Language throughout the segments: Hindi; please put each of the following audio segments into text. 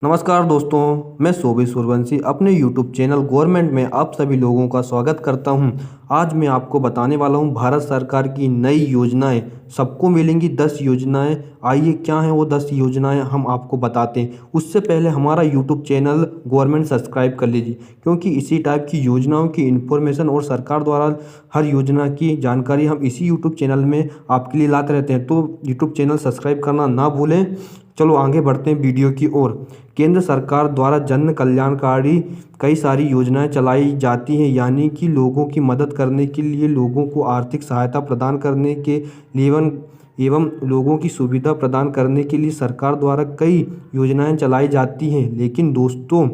नमस्कार दोस्तों, मैं शोभित सूर्यवंशी अपने YouTube चैनल गवर्नमेंट में आप सभी लोगों का स्वागत करता हूं। आज मैं आपको बताने वाला हूं भारत सरकार की नई योजनाएं। सबको मिलेंगी 10 योजनाएं। आइए क्या हैं वो 10 योजनाएं हम आपको बताते हैं। उससे पहले हमारा YouTube चैनल गवर्नमेंट सब्सक्राइब कर लीजिए, क्योंकि इसी टाइप की योजनाओं की इन्फॉर्मेशन और सरकार द्वारा हर योजना की जानकारी हम इसी YouTube चैनल में आपके लिए लाते रहते हैं। तो YouTube चैनल सब्सक्राइब करना ना भूलें। चलो आगे बढ़ते हैं वीडियो की ओर। केंद्र सरकार द्वारा जन कल्याणकारी कई सारी योजनाएं चलाई जाती हैं, यानी कि लोगों की मदद करने के लिए, लोगों को आर्थिक सहायता प्रदान करने के लिए एवं लोगों की सुविधा प्रदान करने के लिए सरकार द्वारा कई योजनाएं चलाई जाती हैं। लेकिन दोस्तों,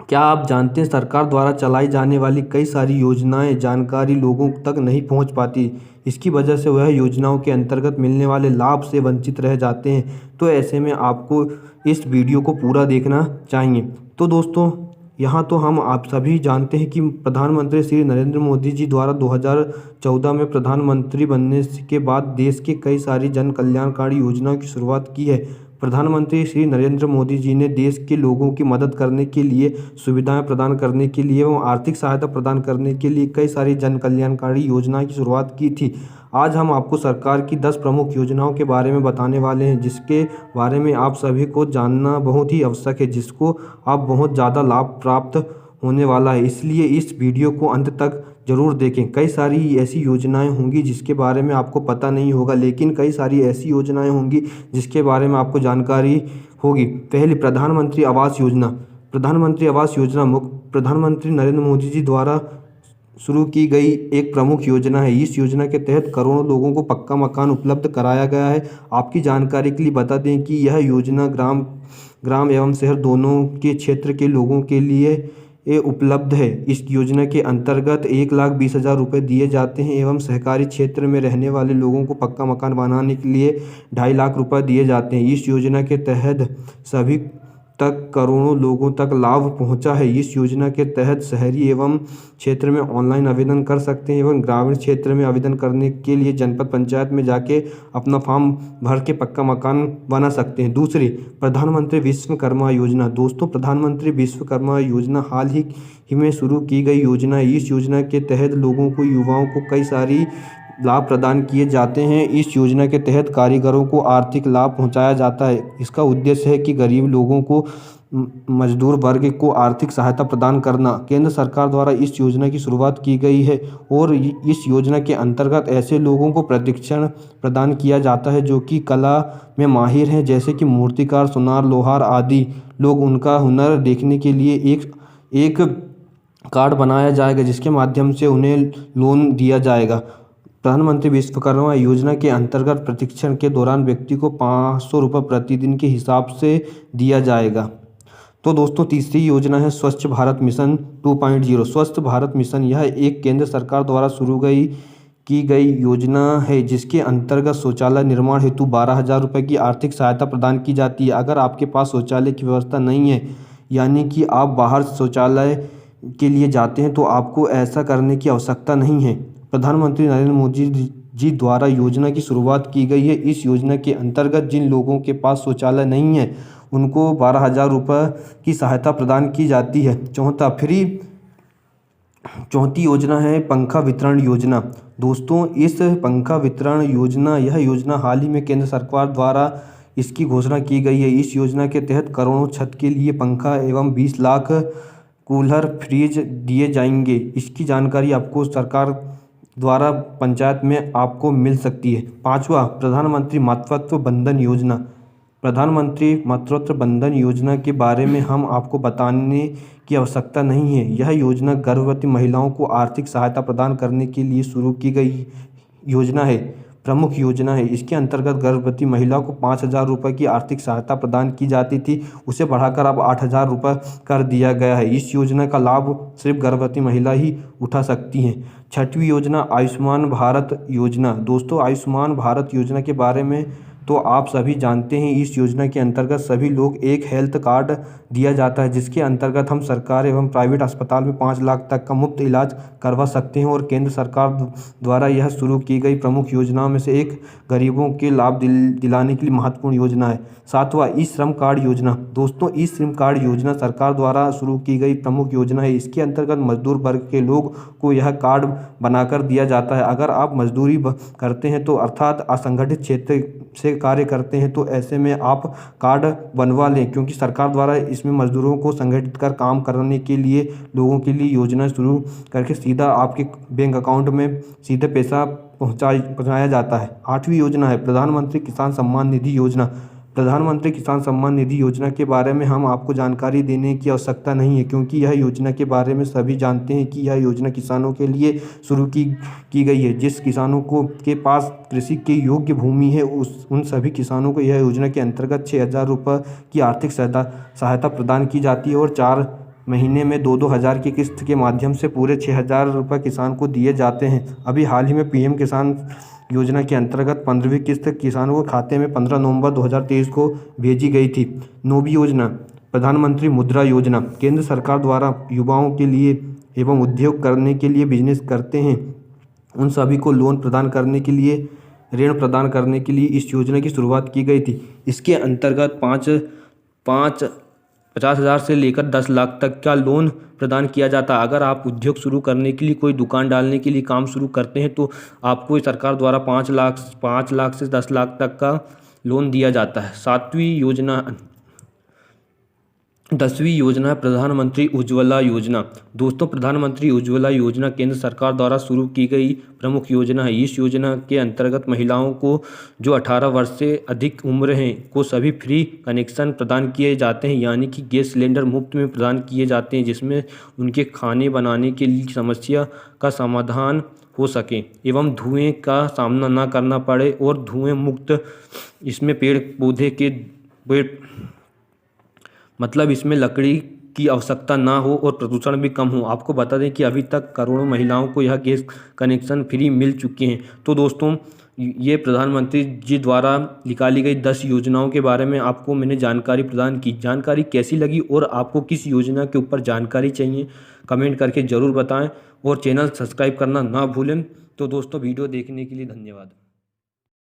क्या आप जानते हैं सरकार द्वारा चलाई जाने वाली कई सारी योजनाएं जानकारी लोगों तक नहीं पहुंच पाती। इसकी वजह से वह योजनाओं के अंतर्गत मिलने वाले लाभ से वंचित रह जाते हैं। तो ऐसे में आपको इस वीडियो को पूरा देखना चाहिए। तो दोस्तों, यहाँ तो हम आप सभी जानते हैं कि प्रधानमंत्री श्री नरेंद्र मोदी जी द्वारा 2014 में प्रधानमंत्री बनने के बाद देश के कई सारी जन कल्याणकारी योजनाओं की शुरुआत की है। प्रधानमंत्री श्री नरेंद्र मोदी जी ने देश के लोगों की मदद करने के लिए, सुविधाएं प्रदान करने के लिए एवं आर्थिक सहायता प्रदान करने के लिए कई सारी जन कल्याणकारी योजनाओं की शुरुआत की थी। आज हम आपको सरकार की 10 प्रमुख योजनाओं के बारे में बताने वाले हैं, जिसके बारे में आप सभी को जानना बहुत ही आवश्यक है, जिसको आप बहुत ज़्यादा लाभ प्राप्त होने वाला है। इसलिए इस वीडियो को अंत तक ज़रूर देखें। कई सारी ऐसी योजनाएं होंगी जिसके बारे में आपको पता नहीं होगा, लेकिन कई सारी ऐसी योजनाएं होंगी जिसके बारे में आपको जानकारी होगी। पहली, प्रधानमंत्री आवास योजना। प्रधानमंत्री आवास योजना प्रधानमंत्री नरेंद्र मोदी जी द्वारा शुरू की गई एक प्रमुख योजना है। इस योजना के तहत करोड़ों लोगों को पक्का मकान उपलब्ध कराया गया है। आपकी जानकारी के लिए बता दें कि यह योजना ग्राम एवं शहर दोनों के क्षेत्र के लोगों के लिए उपलब्ध है। इस योजना के अंतर्गत 1,20,000 रुपये दिए जाते हैं एवं सहकारी क्षेत्र में रहने वाले लोगों को पक्का मकान बनाने के लिए 2.5 लाख रुपये दिए जाते हैं। इस योजना के तहत सभी तक करोड़ों लोगों तक लाभ पहुंचा है। इस योजना के तहत शहरी एवं क्षेत्र में ऑनलाइन आवेदन कर सकते हैं एवं ग्रामीण क्षेत्र में आवेदन करने के लिए जनपद पंचायत में जाके अपना फॉर्म भर के पक्का मकान बना सकते हैं। दूसरी, प्रधानमंत्री विश्वकर्मा योजना। दोस्तों, प्रधानमंत्री विश्वकर्मा योजना हाल ही में शुरू की गई योजना है। इस योजना के तहत लोगों को, युवाओं को कई सारी लाभ प्रदान किए जाते हैं। इस योजना के तहत कारीगरों को आर्थिक लाभ पहुंचाया जाता है। इसका उद्देश्य है कि गरीब लोगों को, मजदूर वर्ग को आर्थिक सहायता प्रदान करना। केंद्र सरकार द्वारा इस योजना की शुरुआत की गई है और इस योजना के अंतर्गत ऐसे लोगों को प्रशिक्षण प्रदान किया जाता है जो कि कला में माहिर हैं, जैसे कि मूर्तिकार, सुनार, लोहार आदि लोग। उनका हुनर देखने के लिए एक कार्ड बनाया जाएगा, जिसके माध्यम से उन्हें लोन दिया जाएगा। प्रधानमंत्री विश्वकर्मा योजना के अंतर्गत प्रशिक्षण के दौरान व्यक्ति को 500 रुपये प्रतिदिन के हिसाब से दिया जाएगा। तो दोस्तों, तीसरी योजना है स्वच्छ भारत मिशन 2.0। स्वच्छ भारत मिशन यह एक केंद्र सरकार द्वारा शुरू की गई योजना है, जिसके अंतर्गत शौचालय निर्माण हेतु 12,000 रुपये की आर्थिक सहायता प्रदान की जाती है। अगर आपके पास शौचालय की व्यवस्था नहीं है, यानी कि आप बाहर शौचालय के लिए जाते हैं, तो आपको ऐसा करने की आवश्यकता नहीं है। प्रधानमंत्री नरेंद्र मोदी जी द्वारा योजना की शुरुआत की गई है। इस योजना के अंतर्गत जिन लोगों के पास शौचालय नहीं है, उनको 12,000 रुपये की सहायता प्रदान की जाती है। चौथी योजना है पंखा वितरण योजना। दोस्तों, इस पंखा वितरण योजना, यह योजना हाल ही में केंद्र सरकार द्वारा इसकी घोषणा की गई है। इस योजना के तहत करोड़ों छत के लिए पंखा एवं 20 लाख कूलर, फ्रिज दिए जाएंगे। इसकी जानकारी आपको सरकार द्वारा पंचायत में आपको मिल सकती है। पांचवा, प्रधानमंत्री मातृत्व बंधन योजना। प्रधानमंत्री मातृत्व बंधन योजना के बारे में हम आपको बताने की आवश्यकता नहीं है। यह योजना गर्भवती महिलाओं को आर्थिक सहायता प्रदान करने के लिए शुरू की गई योजना है, प्रमुख योजना है। इसके अंतर्गत गर्भवती महिला को 5,000 रुपये की आर्थिक सहायता प्रदान की जाती थी, उसे बढ़ाकर अब 8,000 रुपये कर दिया गया है। इस योजना का लाभ सिर्फ गर्भवती महिला ही उठा सकती हैं। छठवीं योजना, आयुष्मान भारत योजना। दोस्तों, आयुष्मान भारत योजना के बारे में तो आप सभी जानते हैं इस योजना के अंतर्गत सभी लोग एक हेल्थ कार्ड दिया जाता है, जिसके अंतर्गत हम सरकार एवं प्राइवेट अस्पताल में 5 लाख तक का मुफ्त इलाज करवा सकते हैं। और केंद्र सरकार द्वारा यह शुरू की गई प्रमुख योजनाओं में से एक गरीबों के लाभ दिलाने के लिए महत्वपूर्ण योजना है। 7वां ई श्रम कार्ड योजना। दोस्तों, ई श्रम कार्ड योजना सरकार द्वारा शुरू की गई प्रमुख योजना है। इसके अंतर्गत मजदूर वर्ग के लोग को यह कार्ड बनाकर दिया जाता है। अगर आप मजदूरी करते हैं तो अर्थात असंगठित क्षेत्र से कार्य करते हैं तो ऐसे में आप कार्ड बनवा लें, क्योंकि सरकार द्वारा इसमें मजदूरों को संगठित कर काम करने के लिए लोगों के लिए योजना शुरू करके सीधा आपके बैंक अकाउंट में सीधे पैसा पहुंचाया जाता है। 8वीं योजना है प्रधानमंत्री किसान सम्मान निधि योजना। प्रधानमंत्री किसान सम्मान निधि योजना के बारे में हम आपको जानकारी देने की आवश्यकता नहीं है, क्योंकि यह योजना के बारे में सभी जानते हैं कि यह योजना किसानों के लिए शुरू की गई है। जिस किसानों के पास कृषि के योग्य भूमि है उन सभी किसानों को यह योजना के अंतर्गत 6,000 रुपये की आर्थिक सहायता प्रदान की जाती है और 4 महीने में 2-2 हज़ार की किस्त के माध्यम से पूरे 6,000 रुपये किसान को दिए जाते हैं। अभी हाल ही में पीएम किसान योजना के अंतर्गत 15वीं किस्त किसानों के खाते में 15 नवंबर 2023 को भेजी गई थी। 9वीं योजना प्रधानमंत्री मुद्रा योजना। केंद्र सरकार द्वारा युवाओं के लिए एवं उद्योग करने के लिए बिजनेस करते हैं उन सभी को लोन प्रदान करने के लिए ऋण प्रदान करने के लिए इस योजना की शुरुआत की गई थी। इसके अंतर्गत 50,000 से लेकर 10 लाख तक का लोन प्रदान किया जाता है। अगर आप उद्योग शुरू करने के लिए कोई दुकान डालने के लिए काम शुरू करते हैं तो आपको सरकार द्वारा 5 लाख से 10 लाख तक का लोन दिया जाता है। 10वीं योजना है प्रधानमंत्री उज्ज्वला योजना। दोस्तों, प्रधानमंत्री उज्ज्वला योजना केंद्र सरकार द्वारा शुरू की गई प्रमुख योजना है। इस योजना के अंतर्गत महिलाओं को जो 18 वर्ष से अधिक उम्र हैं को सभी फ्री कनेक्शन प्रदान किए जाते हैं, यानी कि गैस सिलेंडर मुफ्त में प्रदान किए जाते हैं, जिसमें उनके खाने बनाने के लिए समस्या का समाधान हो सके एवं धुएं का सामना ना करना पड़े और धुएं मुक्त इसमें पेड़ पौधे के मतलब इसमें लकड़ी की आवश्यकता ना हो और प्रदूषण भी कम हो। आपको बता दें कि अभी तक करोड़ों महिलाओं को यह गैस कनेक्शन फ्री मिल चुके हैं। तो दोस्तों, ये प्रधानमंत्री जी द्वारा निकाली गई 10 योजनाओं के बारे में आपको मैंने जानकारी प्रदान की। जानकारी कैसी लगी और आपको किस योजना के ऊपर जानकारी चाहिए कमेंट करके ज़रूर बताएं और चैनल सब्सक्राइब करना ना भूलें। तो दोस्तों, वीडियो देखने के लिए धन्यवाद।